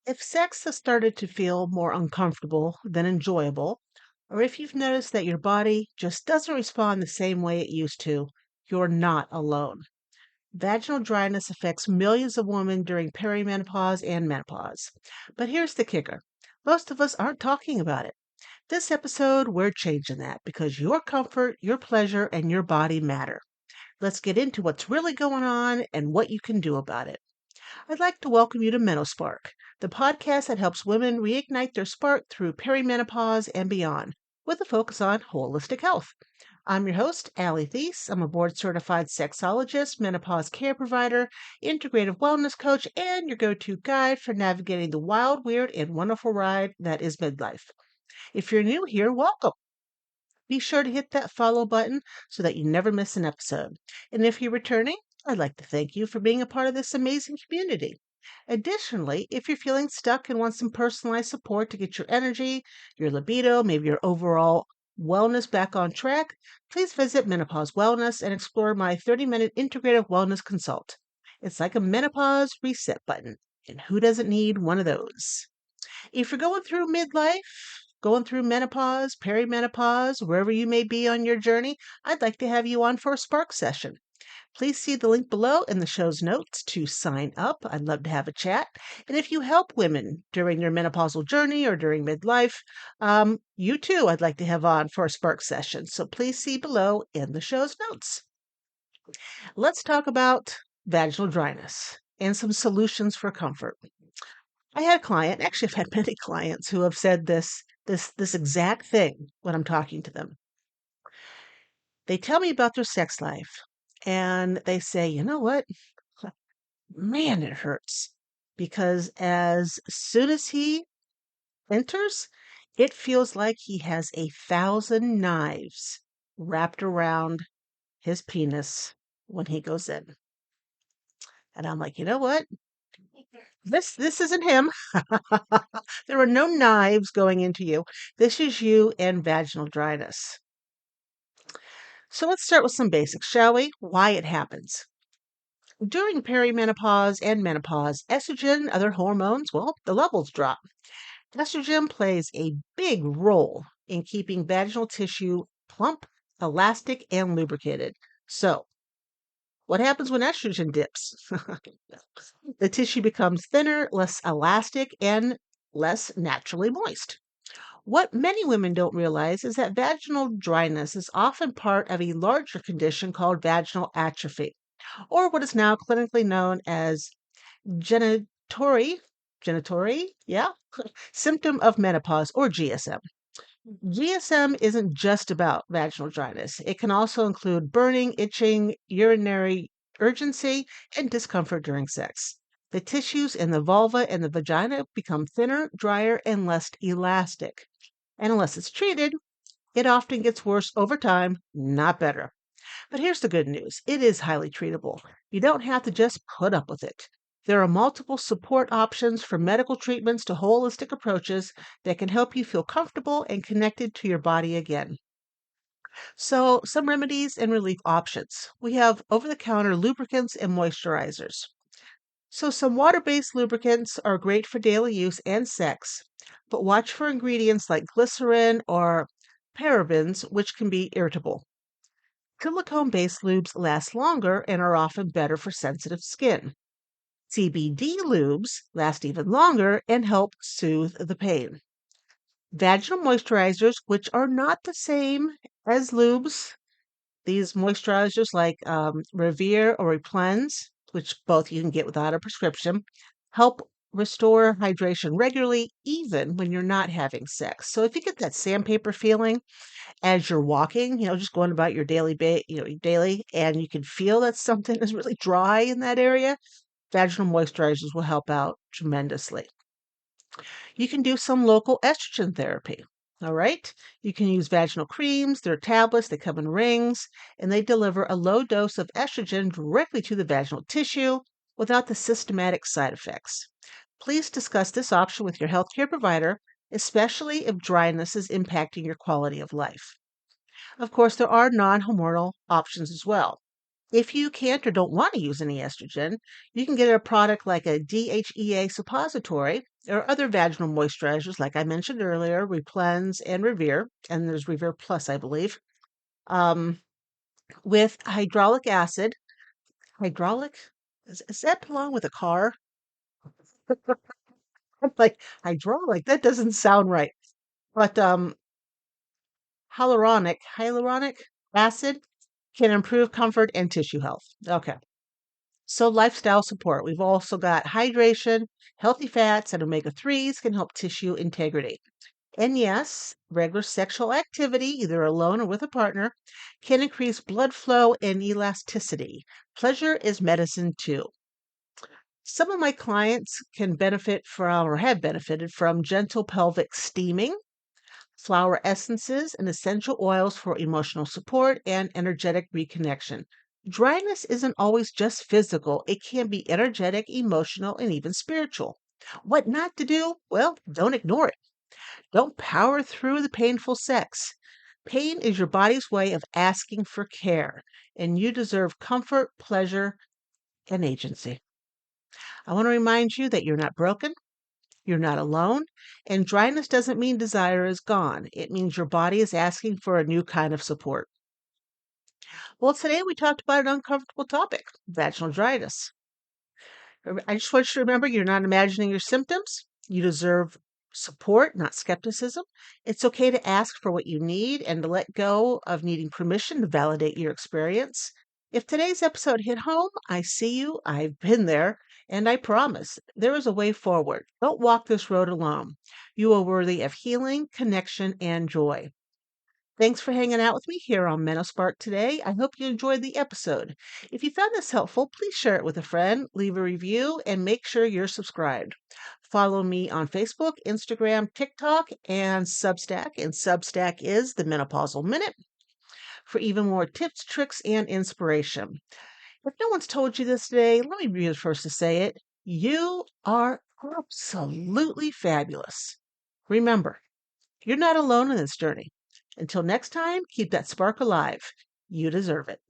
If sex has started to feel more uncomfortable than enjoyable, or if you've noticed that your body just doesn't respond the same way it used to, you're not alone. Vaginal dryness affects millions of women during perimenopause and menopause. But here's the kicker: most of us aren't talking about it. This episode, we're changing that because your comfort, your pleasure, and your body matter. Let's get into what's really going on and what you can do about it. I'd like to welcome you to MenoSpark, the podcast that helps women reignite their spark through perimenopause and beyond, with a focus on holistic health. I'm your host, Allie. I'm a board certified sexologist, menopause care provider, integrative wellness coach, and your go to guide for navigating the wild, weird, and wonderful ride that is midlife. If you're new here, welcome. Be sure to hit that follow button so that you never miss an episode. And if you're returning, I'd like to thank you for being a part of this amazing community. Additionally, if you're feeling stuck and want some personalized support to get your energy, your libido, maybe your overall wellness back on track, please visit Menopause Wellness and explore my 30-minute integrative wellness consult. It's like a menopause reset button, and who doesn't need one of those? If you're going through midlife, going through menopause, perimenopause, wherever you may be on your journey, I'd like to have you on for a spark session. Please see the link below in the show's notes to sign up. I'd love to have a chat. And if you help women during their menopausal journey or during midlife, you too I'd like to have on for a spark session. So please see below in the show's notes. Let's talk about vaginal dryness and some solutions for comfort. I had a client, actually I've had many clients who have said this exact thing when I'm talking to them. They tell me about their sex life and they say, "You know what? Man, it hurts." Because as soon as he enters, it feels like he has 1,000 knives wrapped around his penis when he goes in. And I'm like, "You know what? This isn't him. There are no knives going into you. This is you and vaginal dryness." So let's start with some basics, shall we? Why it happens. During perimenopause and menopause, estrogen and other hormones, well, the levels drop. Estrogen plays a big role in keeping vaginal tissue plump, elastic, and lubricated. So, what happens when estrogen dips? The tissue becomes thinner, less elastic, and less naturally moist. What many women don't realize is that vaginal dryness is often part of a larger condition called vaginal atrophy, or what is now clinically known as genitory, yeah, symptom of menopause, or GSM. GSM isn't just about vaginal dryness. It can also include burning, itching, urinary urgency, and discomfort during sex. The tissues in the vulva and the vagina become thinner, drier, and less elastic. And unless it's treated, it often gets worse over time, not better. But here's the good news: it is highly treatable. You don't have to just put up with it. There are multiple support options from medical treatments to holistic approaches that can help you feel comfortable and connected to your body again. So, some remedies and relief options. We have over the counter lubricants and moisturizers. So, some water based lubricants are great for daily use and sex, but watch for ingredients like glycerin or parabens, which can be irritable. Silicone based lubes last longer and are often better for sensitive skin. CBD lubes last even longer and help soothe the pain. Vaginal moisturizers, which are not the same as lubes, these moisturizers like Revere or Replens, which both you can get without a prescription, help restore hydration regularly, even when you're not having sex. So if you get that sandpaper feeling as you're walking, just going about your daily, and you can feel that something is really dry in that area, vaginal moisturizers will help out tremendously. You can do some local estrogen therapy. All right. You can use vaginal creams. They're tablets, they come in rings, and they deliver a low dose of estrogen directly to the vaginal tissue without the systematic side effects. Please discuss this option with your healthcare provider, especially if dryness is impacting your quality of life. Of course, there are non hormonal options as well. If you can't or don't want to use any estrogen, you can get a product like a DHEA suppository, There are other vaginal moisturizers, like I mentioned earlier, Replens and Revere, and there's Revere Plus, I believe, with hydraulic acid. Hydraulic? Does that belong with a car? I'm like, hydraulic? That doesn't sound right. But hyaluronic acid can improve comfort and tissue health. Okay. So, lifestyle support. We've also got hydration, healthy fats, and omega 3s can help tissue integrity. And yes, regular sexual activity, either alone or with a partner, can increase blood flow and elasticity. Pleasure is medicine too. Some of my clients can benefit from or have benefited from gentle pelvic steaming, flower essences, and essential oils for emotional support and energetic reconnection. Dryness isn't always just physical, it can be energetic, emotional, and even spiritual. What not to do? Well, don't ignore it. Don't power through the painful sex. Pain is your body's way of asking for care, and you deserve comfort, pleasure, and agency. I want to remind you that you're not broken, you're not alone, and dryness doesn't mean desire is gone. It means your body is asking for a new kind of support. Well, today we talked about an uncomfortable topic, vaginal dryness. I just want you to remember you're not imagining your symptoms. You deserve support, not skepticism. It's okay to ask for what you need and to let go of needing permission to validate your experience. If today's episode hit home, I see you, I've been there, and I promise there is a way forward. Don't walk this road alone. You are worthy of healing, connection, and joy. Thanks for hanging out with me here on MenoSpark today. I hope you enjoyed the episode. If you found this helpful, please share it with a friend, leave a review, and make sure you're subscribed. Follow me on Facebook, Instagram, TikTok, and Substack. And Substack is the Menopausal Minute for even more tips, tricks, and inspiration. If no one's told you this today, let me be the first to say it. You are absolutely fabulous. Remember, you're not alone in this journey. Until next time, keep that spark alive. You deserve it.